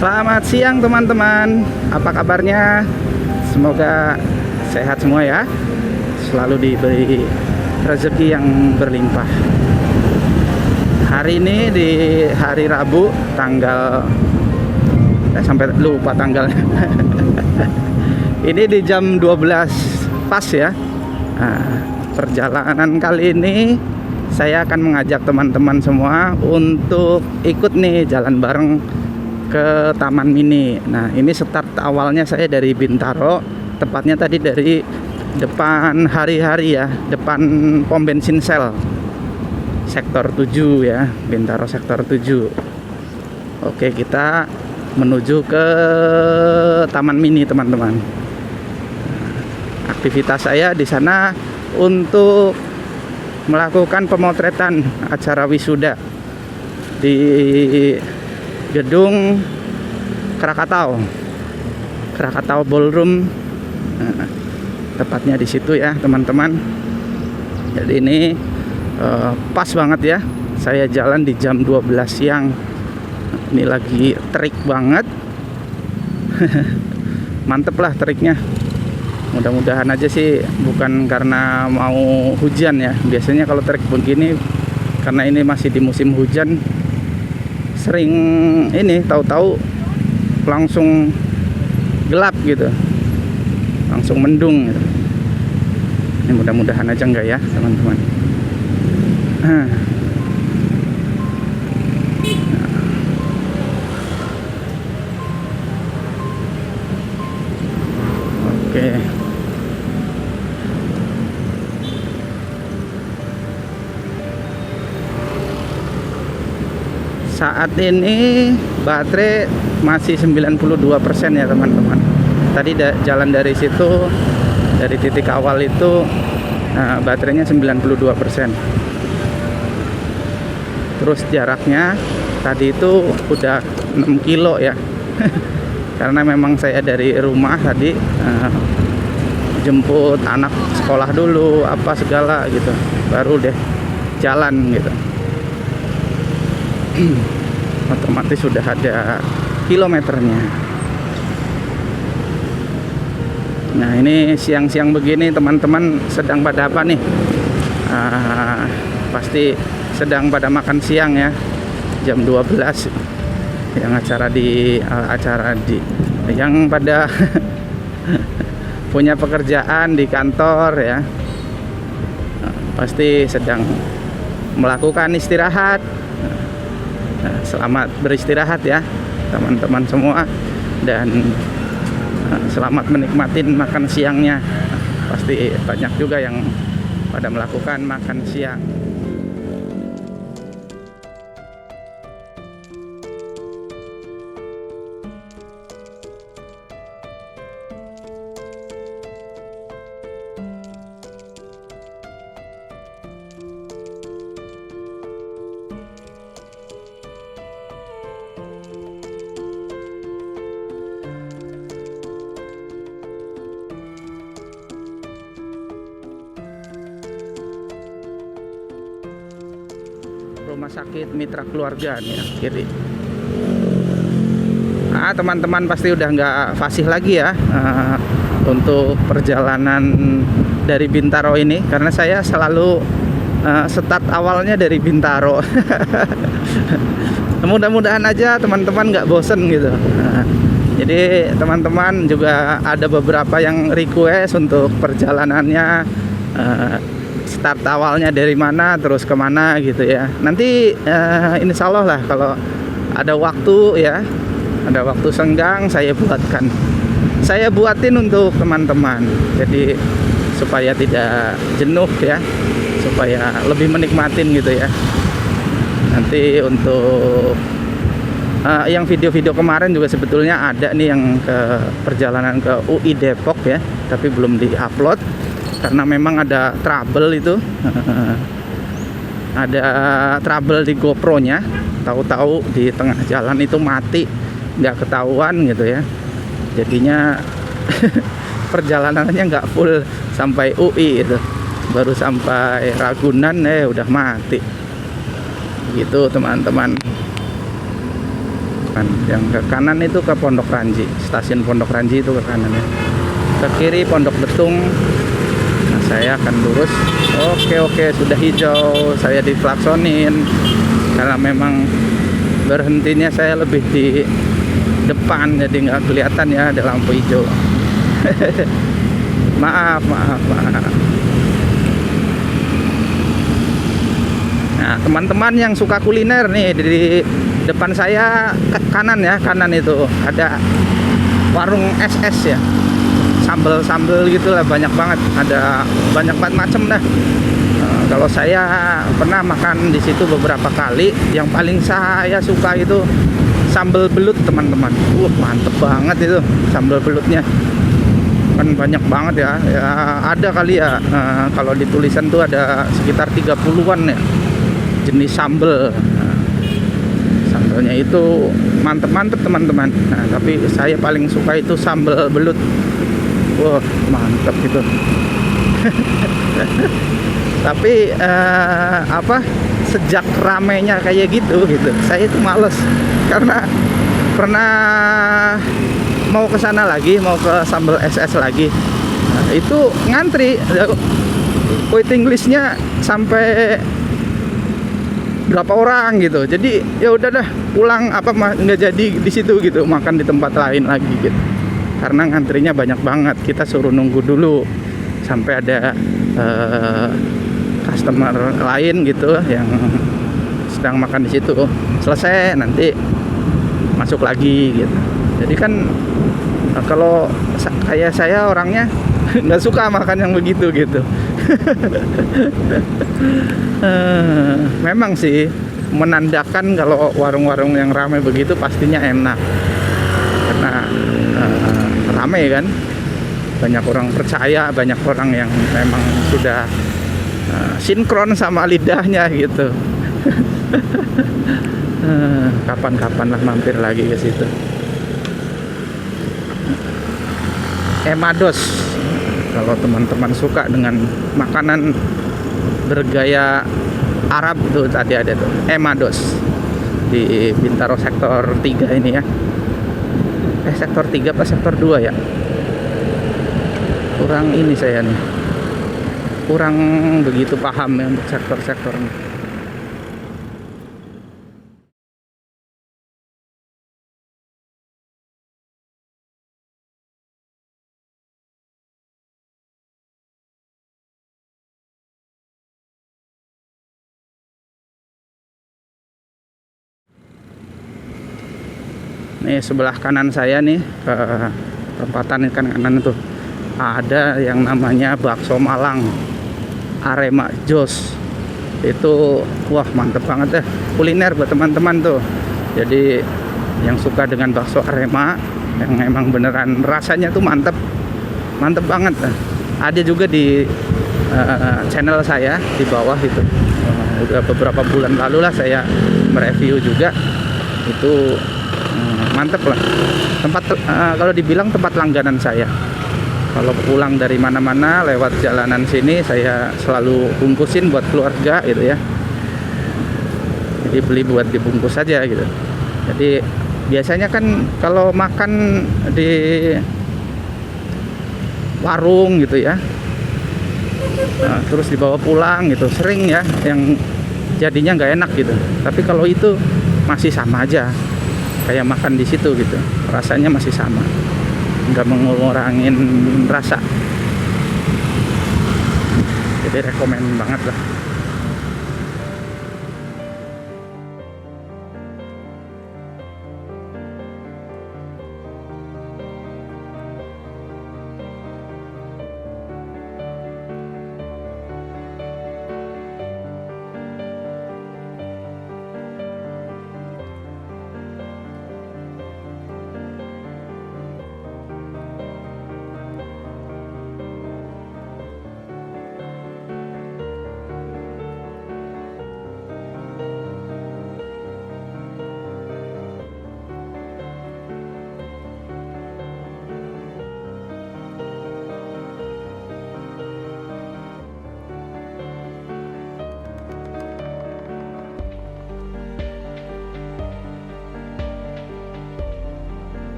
Selamat siang teman-teman. Apa kabarnya? Semoga sehat semua ya. Selalu diberi rezeki yang berlimpah. Hari ini di hari Rabu tanggal sampai lupa tanggalnya. Ini di jam 12 pas ya. Nah, perjalanan kali ini saya akan mengajak teman-teman semua untuk ikut nih jalan bareng ke Taman Mini. Nah, ini start awalnya saya dari Bintaro, tepatnya tadi dari depan hari-hari ya, depan pom bensin Shell sektor 7 ya, Bintaro sektor 7. Oke, kita menuju ke Taman Mini, teman-teman. Aktivitas saya di sana untuk melakukan pemotretan acara wisuda di gedung Krakatau Ballroom. Nah, tepatnya di situ ya, teman-teman. Jadi ini pas banget ya, saya jalan di jam 12 siang. Ini lagi terik banget. Mantep lah teriknya. Mudah-mudahan aja sih bukan karena mau hujan ya. Biasanya kalau terik begini, karena ini masih di musim hujan, sering ini tahu-tahu langsung gelap gitu, langsung mendung gitu. Ini mudah-mudahan aja enggak ya, teman-teman. Oke. Saat ini baterai masih 92% ya, teman-teman. Tadi jalan dari situ, dari titik awal itu, baterainya 92%. Terus jaraknya tadi itu udah 6 kilo ya. Karena memang saya dari rumah tadi jemput anak sekolah dulu, apa segala gitu, baru deh jalan gitu. Otomatis sudah ada kilometernya. Nah, ini siang-siang begini teman-teman sedang pada apa nih? Pasti sedang pada makan siang ya, jam 12 yang acara di yang pada punya pekerjaan di kantor ya, pasti sedang melakukan istirahat. Selamat beristirahat ya teman-teman semua, dan selamat menikmati makan siangnya. Pasti banyak juga yang pada melakukan makan siang. Rumah sakit Mitra Keluarga nih ya, kiri. Nah, teman-teman pasti udah nggak fasih lagi ya untuk perjalanan dari Bintaro ini, karena saya selalu start awalnya dari Bintaro. Mudah-mudahan aja teman-teman nggak bosen gitu. Jadi teman-teman juga ada beberapa yang request untuk perjalanannya, start awalnya dari mana terus kemana gitu ya. Nanti insya Allah lah kalau ada waktu ya, ada waktu senggang, saya buatin untuk teman-teman. Jadi supaya tidak jenuh ya, supaya lebih menikmatin gitu ya. Nanti untuk yang video-video kemarin juga sebetulnya ada nih yang ke perjalanan ke UI Depok ya, tapi belum di-upload karena memang ada trouble itu. Ada trouble di GoPro-nya, tahu-tahu di tengah jalan itu mati, nggak ketahuan gitu ya. Jadinya perjalanannya nggak full sampai UI itu, baru sampai Ragunan udah mati gitu teman-teman. belokan. Yang ke kanan itu ke Pondok Ranji, stasiun Pondok Ranji itu ke kanan ya. Ke kiri Pondok Betung. Nah, saya akan lurus. Oke, sudah hijau, saya diklaksonin karena memang berhentinya saya lebih di depan, jadi nggak kelihatan ya ada lampu hijau. maaf. Nah, teman-teman yang suka kuliner nih, di depan saya kanan ya, kanan itu ada warung SS ya, sambel gitulah, banyak banget, ada banyak banget macam dah. Kalau saya pernah makan di situ beberapa kali, yang paling saya suka itu sambal belut teman-teman. Mantep banget itu sambal belutnya, kan banyak banget ya, ada kali ya, kalau di tulisan tuh ada sekitar 30-an ya jenis sambel. Sambelnya itu mantep teman-teman. Nah, tapi saya paling suka itu sambal belut. Mantep gitu. Tapi sejak ramenya kayak gitu saya itu males, karena pernah mau ke sana lagi, mau ke sambal SS lagi. Nah, itu ngantri, waiting listnya sampai berapa orang gitu. Jadi ya udah dah, pulang nggak jadi di situ gitu, makan di tempat lain lagi gitu. Karena ngantrinya banyak banget, kita suruh nunggu dulu sampai ada customer lain gitu yang sedang makan di situ. Selesai nanti masuk lagi gitu. Jadi kan kalau kayak saya orangnya nggak suka makan yang begitu gitu. Memang sih menandakan kalau warung-warung yang ramai begitu pastinya enak, karena ramai kan, banyak orang percaya, banyak orang yang memang sudah sinkron sama lidahnya gitu. Kapan-kapan lah mampir lagi ke situ. Emados, kalau teman-teman suka dengan makanan bergaya Arab tuh, tadi ada tuh Emados di Bintaro sektor 3 ini ya. Sektor 3 apa sektor 2 ya? Kurang ini saya nih, kurang begitu paham ya untuk sektor-sektor ini. Nih sebelah kanan saya nih, perempatan kanan itu ada yang namanya bakso Malang Arema Jos. Itu mantep banget deh, kuliner buat teman-teman tuh. Jadi yang suka dengan bakso Arema, yang emang beneran rasanya tuh mantep banget. Ada juga di channel saya di bawah itu. Udah beberapa bulan lalu lah saya mereview juga. Itu mantep lah, tempat kalau dibilang tempat langganan saya. Kalau pulang dari mana-mana lewat jalanan sini, saya selalu bungkusin buat keluarga gitu ya. Jadi beli buat dibungkus aja gitu. Jadi biasanya kan kalau makan di warung gitu ya, terus dibawa pulang gitu, sering ya yang jadinya nggak enak gitu. Tapi kalau itu masih sama aja kayak makan di situ gitu, rasanya masih sama, nggak mengurangin rasa. Jadi rekomen banget lah.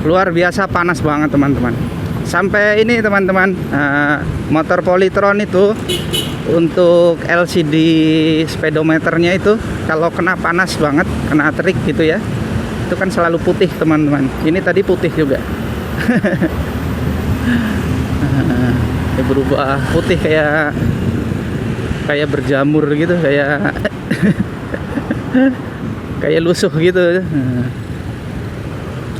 luar biasa panas banget teman-teman. Sampai ini teman-teman, motor Polytron itu untuk LCD speedometernya itu kalau kena panas banget, kena terik gitu ya, itu kan selalu putih teman-teman. Ini tadi putih juga. Ya berubah putih kayak berjamur gitu, kayak lusuh gitu.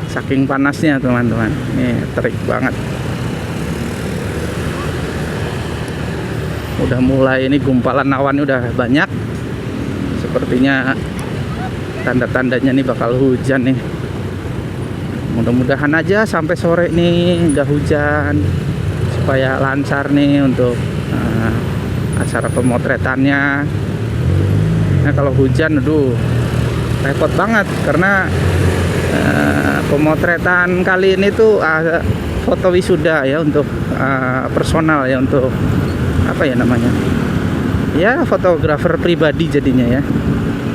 Saking panasnya teman-teman, ini terik banget. Udah mulai ini gumpalan awan udah banyak. Sepertinya tanda-tandanya nih bakal hujan nih. Mudah-mudahan aja sampai sore nih nggak hujan, supaya lancar nih untuk acara pemotretannya. Nah kalau hujan, aduh repot banget karena pemotretan kali ini tuh foto wisuda ya, untuk personal ya, untuk apa ya namanya, ya fotografer pribadi jadinya ya,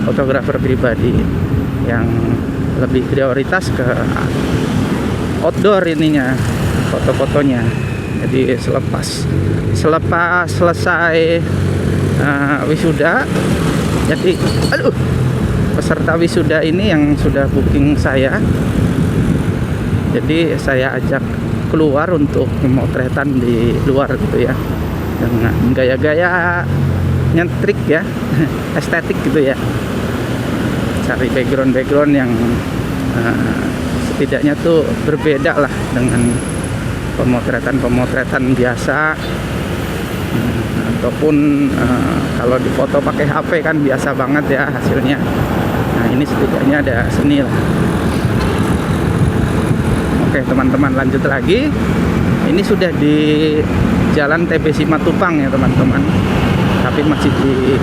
fotografer pribadi yang lebih prioritas ke outdoor ininya, foto-fotonya. Jadi selepas selesai wisuda, jadi peserta wisuda ini yang sudah booking saya, jadi saya ajak keluar untuk pemotretan di luar gitu ya, dengan gaya-gaya nyentrik ya, estetik gitu ya, cari background yang setidaknya tuh berbeda lah dengan pemotretan biasa, ataupun kalau difoto pakai HP kan biasa banget ya hasilnya. Nah ini setidaknya ada seni lah. Oke teman-teman, lanjut lagi. Ini sudah di Jalan TB Simatupang ya teman-teman, tapi masih di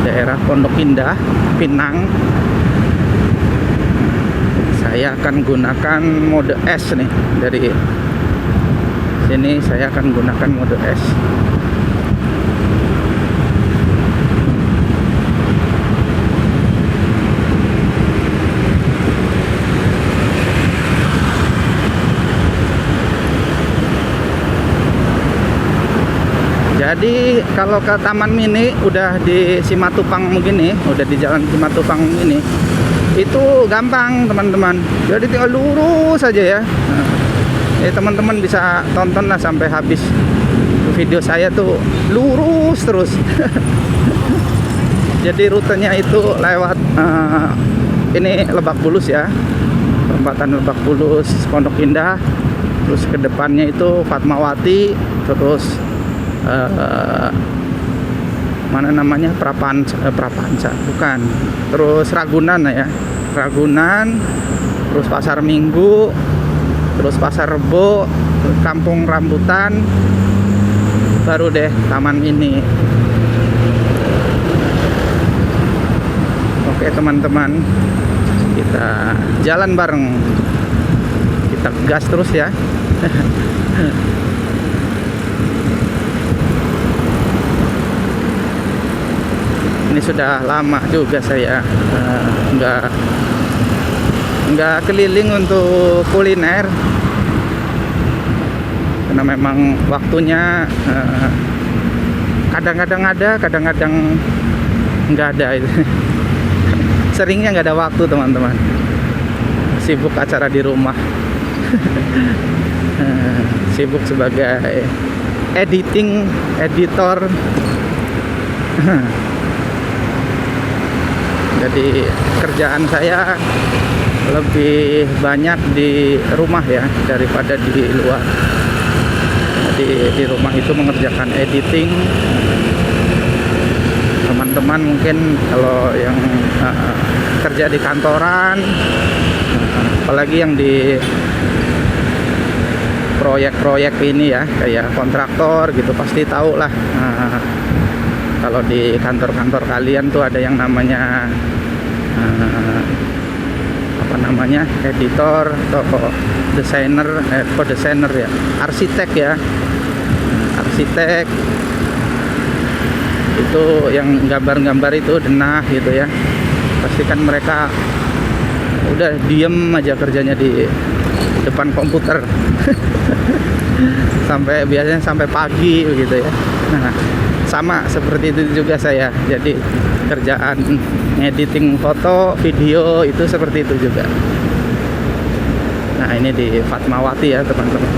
daerah Pondok Indah, Pinang. Saya akan gunakan mode S nih. Dari sini saya akan gunakan mode S. Jadi kalau ke Taman Mini udah di Simatupang begini, udah di Jalan Simatupang ini, itu gampang teman-teman. Jadi tinggal lurus saja ya. Nah, teman-teman bisa tonton lah sampai habis video saya tuh, lurus terus. Jadi rutenya itu lewat ini Lebak Bulus ya, perempatan Lebak Bulus, Pondok Indah, terus ke depannya itu Fatmawati, terus mana namanya, Prapanca bukan, terus Ragunan ya, Ragunan, terus Pasar Minggu, terus Pasar Rebo, Kampung Rambutan, baru deh Taman Mini. Oke teman-teman, kita jalan bareng, kita gas terus ya. Ini sudah lama juga saya nggak keliling untuk kuliner, karena memang waktunya kadang-kadang ada, kadang-kadang nggak ada itu. Seringnya nggak ada waktu teman-teman, sibuk acara di rumah. Sibuk sebagai editor. Jadi kerjaan saya lebih banyak di rumah ya daripada di luar. Jadi di rumah itu mengerjakan editing. Teman-teman mungkin kalau yang kerja di kantoran, apalagi yang di proyek-proyek ini ya, kayak kontraktor gitu, pasti tahu lah. Kalau di kantor-kantor kalian tuh ada yang namanya apa namanya, editor atau desainer, desainer ya, arsitek ya, arsitek itu yang gambar-gambar itu denah gitu ya. Pastikan mereka udah diem aja kerjanya di depan komputer. Biasanya sampai pagi begitu ya. Nah, sama seperti itu juga saya. Jadi kerjaan editing foto, video itu seperti itu juga. Nah, ini di Fatmawati ya, teman-teman.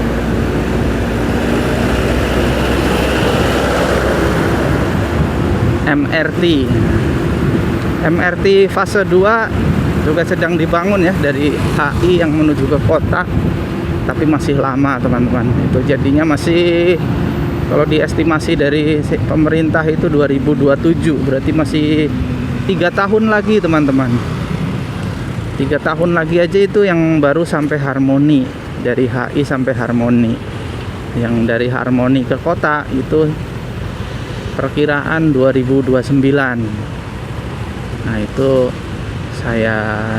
MRT fase 2 juga sedang dibangun ya, dari HI yang menuju ke kota, tapi masih lama, teman-teman. Itu jadinya masih, kalau diestimasi dari pemerintah itu 2027, berarti masih 3 tahun lagi, teman-teman. 3 tahun lagi aja itu yang baru sampai Harmoni, dari HI sampai Harmoni. Yang dari Harmoni ke kota itu perkiraan 2029. Nah, itu saya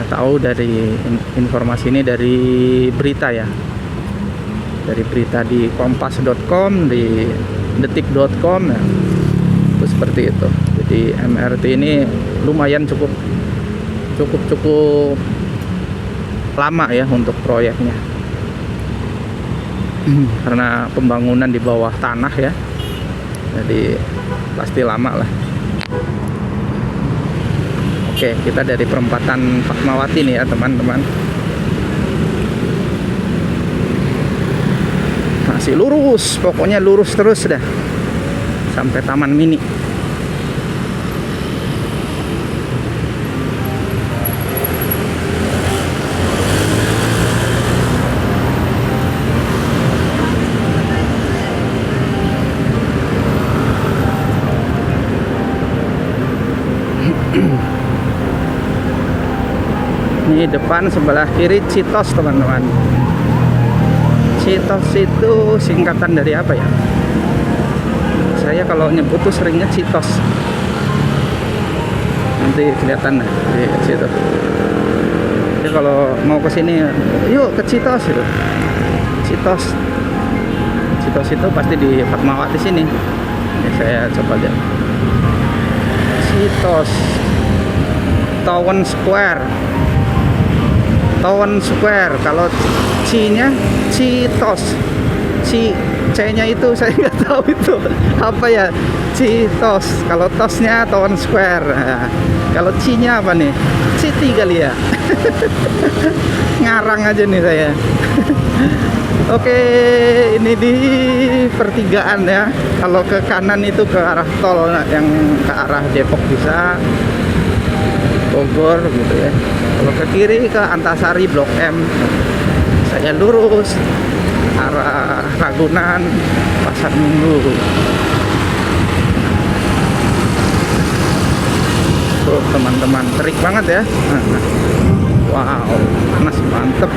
tahu dari informasi ini dari berita ya. Dari berita di kompas.com, di detik.com ya. Itu seperti itu. Jadi MRT ini lumayan cukup lama ya untuk proyeknya. Karena pembangunan di bawah tanah ya. Jadi pasti lama lah. Oke, kita dari perempatan Fatmawati nih ya, teman-teman. Masih lurus, pokoknya lurus terus dah sampai Taman Mini. Ini depan sebelah kiri Citos, teman-teman. Citos itu singkatan dari apa ya? Saya kalau nyebut tuh seringnya Citos. Nanti kelihatan di situ. Jadi kalau mau ke sini, yuk ke Citos itu. Citos itu pasti di Fatmawati sini. Ini saya coba lihat. Citos Town Square. Kalau C-nya Citos. C-nya itu saya nggak tahu itu apa ya. Citos. Kalau tosnya Town Square. Nah, kalau C-nya apa nih? City kali ya. Ngarang aja nih saya. Oke, ini di pertigaan ya. Kalau ke kanan itu ke arah tol, yang ke arah Depok bisa, Bogor gitu ya. Kalau ke kiri ke Antasari Blok M. Saya lurus arah Ragunan, Pasar Minggu. Tuh teman-teman, terik banget ya. Wow, panas mantep.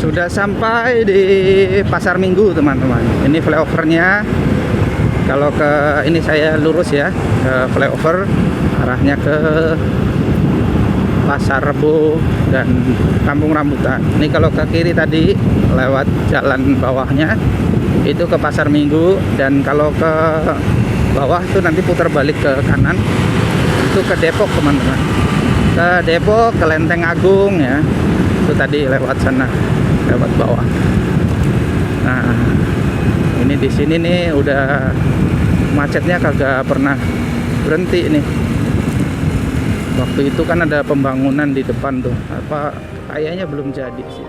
Sudah sampai di Pasar Minggu teman-teman. Ini flyovernya. Kalau ke ini saya lurus ya ke flyover, arahnya ke Pasar Rebo dan Kampung Rambutan. Ini kalau ke kiri tadi lewat jalan bawahnya itu ke Pasar Minggu, dan kalau ke bawah itu nanti putar balik ke kanan itu ke Depok teman-teman. Ke Depok, ke Lenteng Agung ya. Itu tadi lewat sana, lewat bawah. Nah, ini di sini nih udah macetnya kagak pernah berhenti nih. Waktu itu kan ada pembangunan di depan tuh, apa kayaknya belum jadi sih.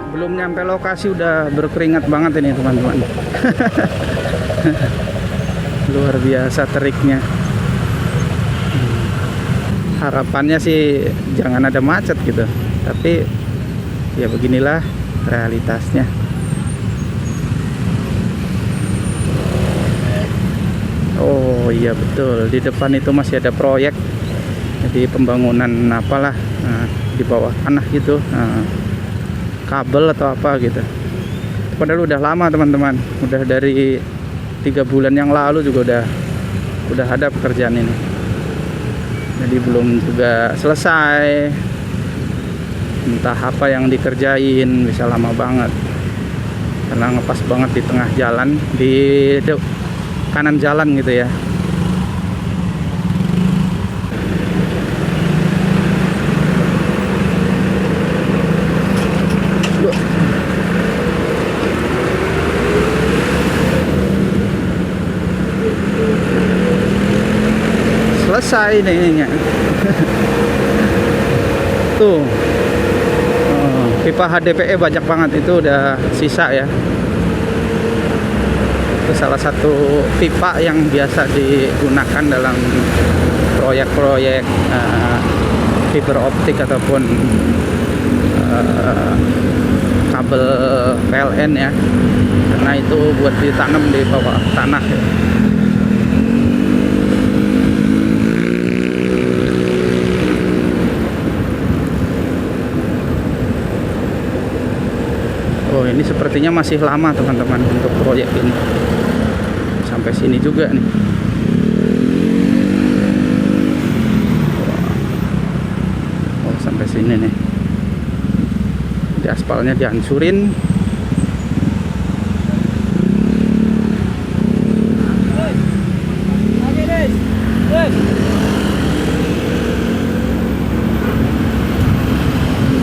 Belum nyampe lokasi udah berkeringat banget ini teman-teman. Luar biasa teriknya. Harapannya sih jangan ada macet gitu, tapi ya beginilah realitasnya. Oh iya betul, di depan itu masih ada proyek, jadi pembangunan apalah, di bawah tanah gitu, kabel atau apa gitu. Padahal udah lama teman-teman, udah dari 3 bulan yang lalu juga udah ada pekerjaan ini. Jadi belum juga selesai. Entah apa yang dikerjain, bisa lama banget. Karena ngepas banget di tengah jalan, di kanan jalan gitu ya. Selesai nih. Tuh. Pipa HDPE banyak banget, itu udah sisa ya. Itu salah satu pipa yang biasa digunakan dalam proyek-proyek fiber optik ataupun kabel PLN ya. Karena itu buat ditanam di bawah tanah ya. Oh, ini sepertinya masih lama teman-teman untuk proyek ini. Sampai sini juga nih. Oh, sampai sini nih. Di aspalnya dihancurin.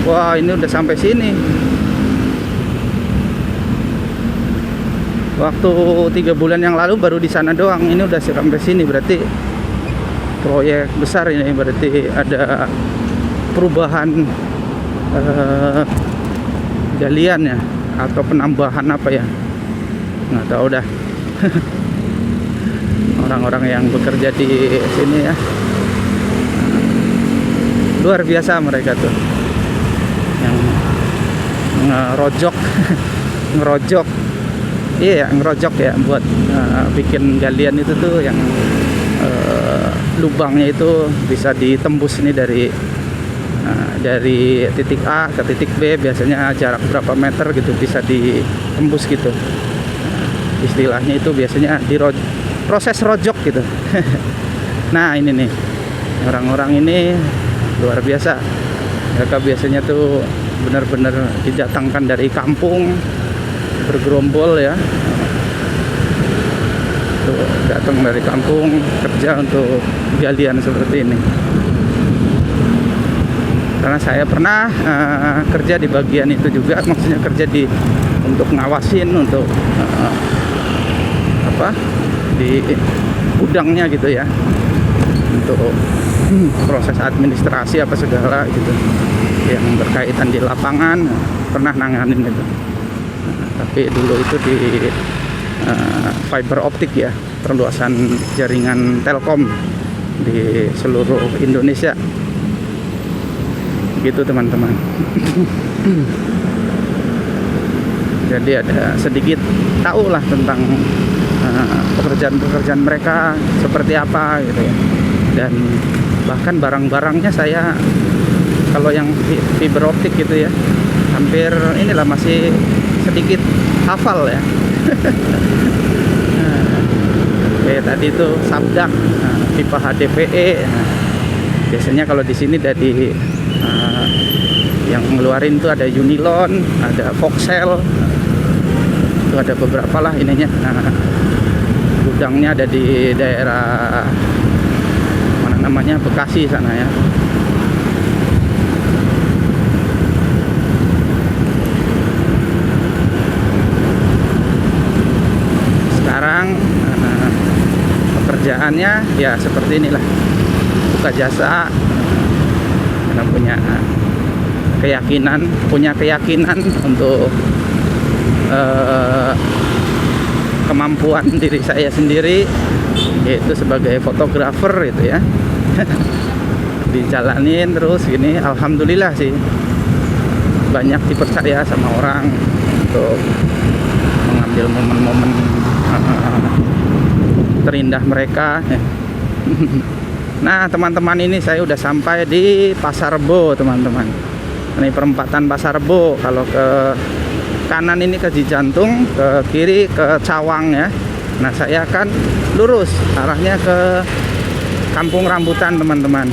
Wah, ini udah sampai sini. Waktu 3 bulan yang lalu baru di sana doang, ini udah sampai sini, berarti proyek besar ini, berarti ada perubahan galian ya, atau penambahan apa ya, nggak tahu dah. Orang-orang yang bekerja di sini ya, luar biasa mereka tuh, yang ngerojok ngerojok. Iya, ngerojok ya, buat bikin galian itu tuh yang lubangnya itu bisa ditembus ini dari titik A ke titik B, biasanya jarak berapa meter gitu bisa ditembus gitu. Istilahnya itu biasanya proses rojok gitu. Nah ini nih, orang-orang ini luar biasa. Mereka biasanya tuh benar-benar didatangkan dari kampung, bergerombol ya, tuh datang dari kampung kerja untuk galian seperti ini. Karena saya pernah kerja di bagian itu juga, maksudnya kerja untuk ngawasin, untuk di gudangnya gitu ya, untuk proses administrasi apa segala gitu yang berkaitan di lapangan, pernah nanganin itu. Tapi dulu itu di fiber optik ya, perluasan jaringan Telkom di seluruh Indonesia gitu teman-teman. Jadi ada sedikit tahu lah tentang pekerjaan-pekerjaan mereka seperti apa gitu ya. Dan bahkan barang-barangnya saya kalau yang fiber optik gitu ya, hampir inilah masih sedikit hafal ya. Kayak tadi itu sabdak, pipa HDPE. Biasanya kalau di sini dari yang ngeluarin tuh ada Unilon, ada Foxel, itu ada beberapa lah ininya. Gudangnya ada di daerah mana namanya, Bekasi sana ya. Sekarang pekerjaannya ya seperti inilah, buka jasa, karena punya keyakinan untuk kemampuan diri saya sendiri, yaitu sebagai fotografer gitu ya. Dijalanin terus gini, alhamdulillah sih banyak dipercaya sama orang untuk mengambil momen-momen terindah mereka. Nah teman-teman, ini saya udah sampai di Pasar Rebo teman-teman. Ini perempatan Pasar Rebo. Kalau ke kanan ini ke Cijantung, ke kiri ke Cawang ya. Nah saya akan lurus arahnya ke Kampung Rambutan teman-teman,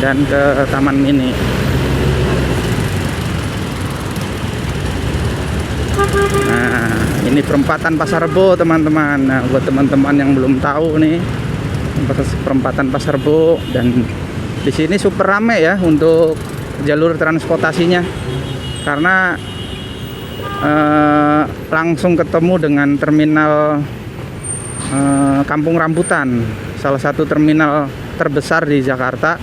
dan ke Taman Mini. Nah ini perempatan Pasar Rebo teman-teman. Nah buat teman-teman yang belum tahu nih, perempatan Pasar Rebo, dan di sini super rame ya untuk jalur transportasinya, karena langsung ketemu dengan terminal Kampung Rambutan, salah satu terminal terbesar di Jakarta.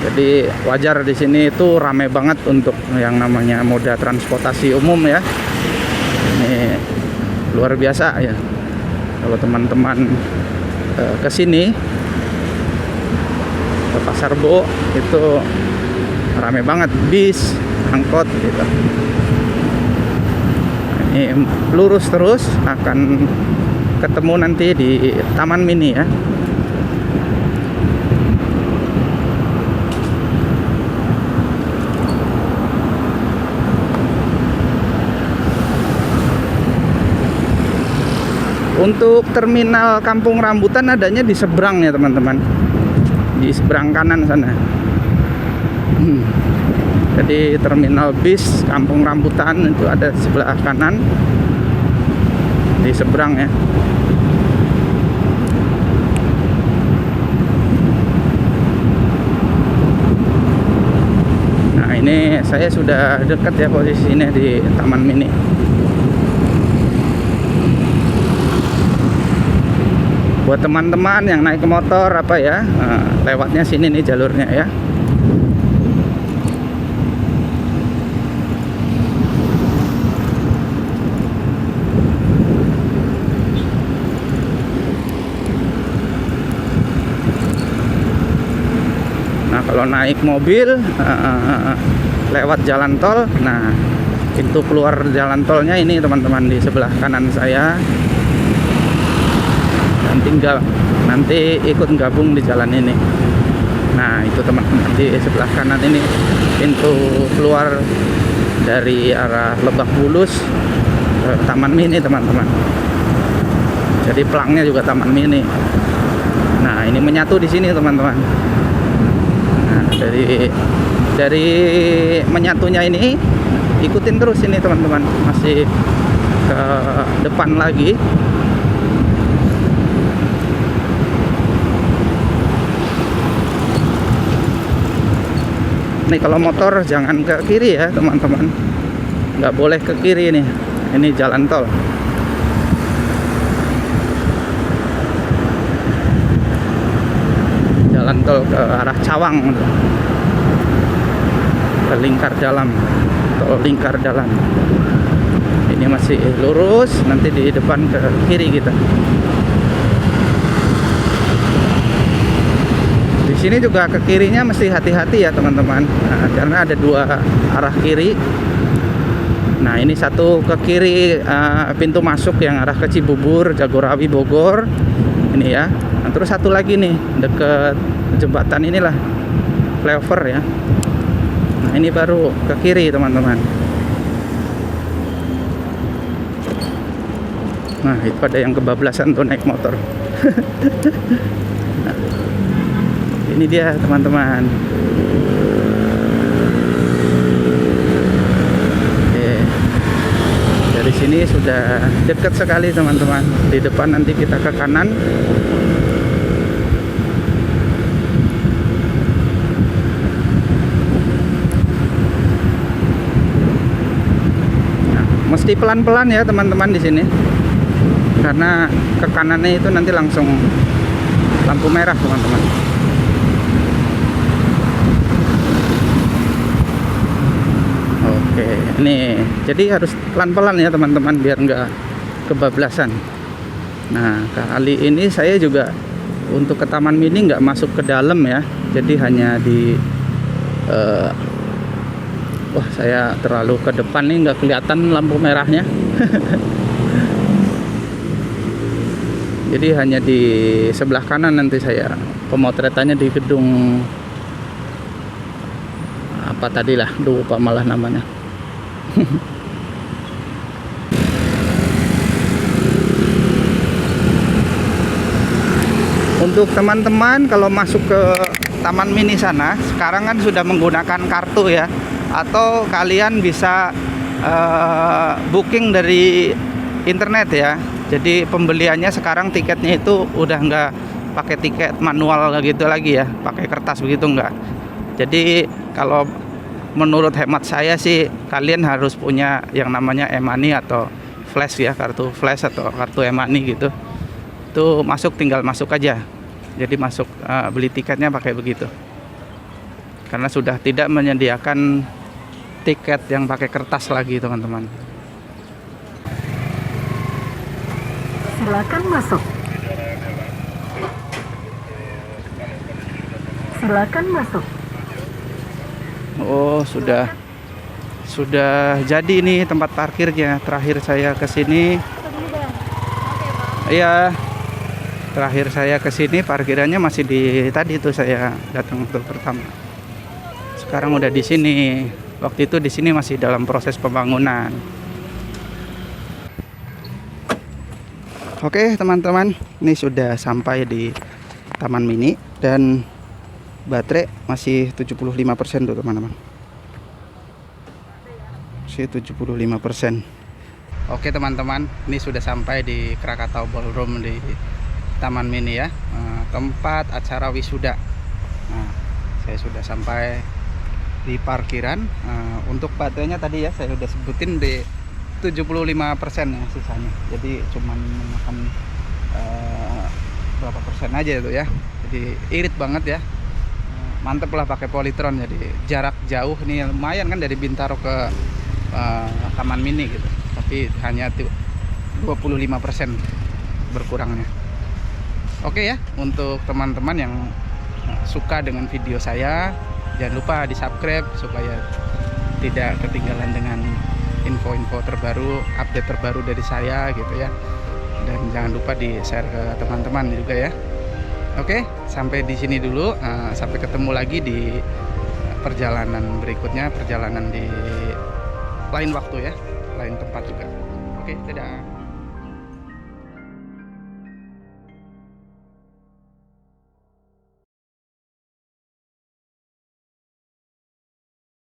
Jadi wajar di sini itu rame banget untuk yang namanya moda transportasi umum ya. Ini luar biasa ya. Kalau teman-teman ke sini, ke Pasar Rebo, itu rame banget, bis, angkot gitu. Ini lurus terus akan ketemu nanti di Taman Mini ya. Untuk terminal Kampung Rambutan adanya di seberang ya teman-teman, di seberang kanan sana. Jadi terminal bis Kampung Rambutan itu ada di sebelah kanan, di seberang ya. Nah ini saya sudah dekat ya posisinya di Taman Mini. Buat teman-teman yang naik ke motor apa ya, lewatnya sini nih jalurnya ya. Nah kalau naik mobil lewat jalan tol, nah pintu keluar jalan tolnya ini teman-teman, di sebelah kanan saya. Tinggal nanti ikut gabung di jalan ini. Nah itu teman-teman, di sebelah kanan ini pintu keluar dari arah Lebak Bulus ke Taman Mini teman-teman. Jadi pelangnya juga Taman Mini. Nah ini menyatu di sini teman-teman. Nah dari menyatunya ini ikutin terus ini teman-teman, masih ke depan lagi. Nih kalau motor jangan ke kiri ya teman-teman, nggak boleh ke kiri nih, ini jalan tol. Jalan tol ke arah Cawang, ke Lingkar Dalam, tol Lingkar Dalam. Ini masih lurus, nanti di depan ke kiri kita. Di sini juga ke kirinya mesti hati-hati ya teman-teman, karena ada dua arah kiri. Nah ini satu ke kiri, pintu masuk yang arah ke Cibubur, Jagorawi, Bogor. Ini ya. Nah, terus satu lagi nih deket jembatan inilah, flyover ya. Nah ini baru ke kiri teman-teman. Nah itu ada yang kebablasan tuh naik motor. Nah, ini dia teman-teman. Oke. Dari sini sudah dekat sekali teman-teman. Di depan nanti kita ke kanan. Nah, mesti pelan-pelan ya teman-teman di sini. Karena ke kanannya itu nanti langsung lampu merah teman-teman. Oke, nih jadi harus pelan-pelan ya teman-teman biar nggak kebablasan. Nah kali ini saya juga untuk ke Taman Mini nggak masuk ke dalam ya, jadi hanya di wah saya terlalu ke depan nih, nggak kelihatan lampu merahnya. Jadi hanya di sebelah kanan nanti saya pemotretannya di gedung apa tadi lah, lupa malah namanya. Untuk teman-teman kalau masuk ke Taman Mini sana, sekarang kan sudah menggunakan kartu ya, atau kalian bisa booking dari internet ya. Jadi pembeliannya sekarang tiketnya itu udah nggak pakai tiket manual gitu lagi ya, pakai kertas begitu nggak. Jadi kalau menurut hemat saya sih kalian harus punya yang namanya e-money atau flash ya, kartu flash atau kartu e-money gitu. Itu masuk tinggal masuk aja. Jadi masuk beli tiketnya pakai begitu. Karena sudah tidak menyediakan tiket yang pakai kertas lagi teman-teman. Silakan masuk. Silakan masuk. Oh, sudah jadi nih tempat parkirnya. Terakhir saya ke sini. Iya. Terakhir saya ke sini parkirannya masih di tadi tuh saya datang untuk pertama. Sekarang udah di sini. Waktu itu di sini masih dalam proses pembangunan. Oke teman-teman, ini sudah sampai di Taman Mini dan baterai masih 75% tuh teman-teman. Masih 75%. Oke teman-teman, ini sudah sampai di Krakatau Ballroom di Taman Mini ya, tempat acara wisuda. Nah, saya sudah sampai di parkiran. Untuk baterainya tadi ya saya sudah sebutin di 75% ya sisanya. Jadi cuman memakan berapa persen aja itu ya. Jadi irit banget ya. Mantep lah pakai Polytron. Jadi jarak jauh nih lumayan kan dari Bintaro ke Taman Mini gitu. Tapi hanya 25% berkurangnya. Oke ya, untuk teman-teman yang suka dengan video saya, jangan lupa di-subscribe supaya tidak ketinggalan dengan info-info terbaru, update terbaru dari saya gitu ya. Dan jangan lupa di-share ke teman-teman juga ya. Oke, sampai di sini dulu. Sampai ketemu lagi di perjalanan berikutnya, perjalanan di lain waktu ya, lain tempat juga. Oke, dadah.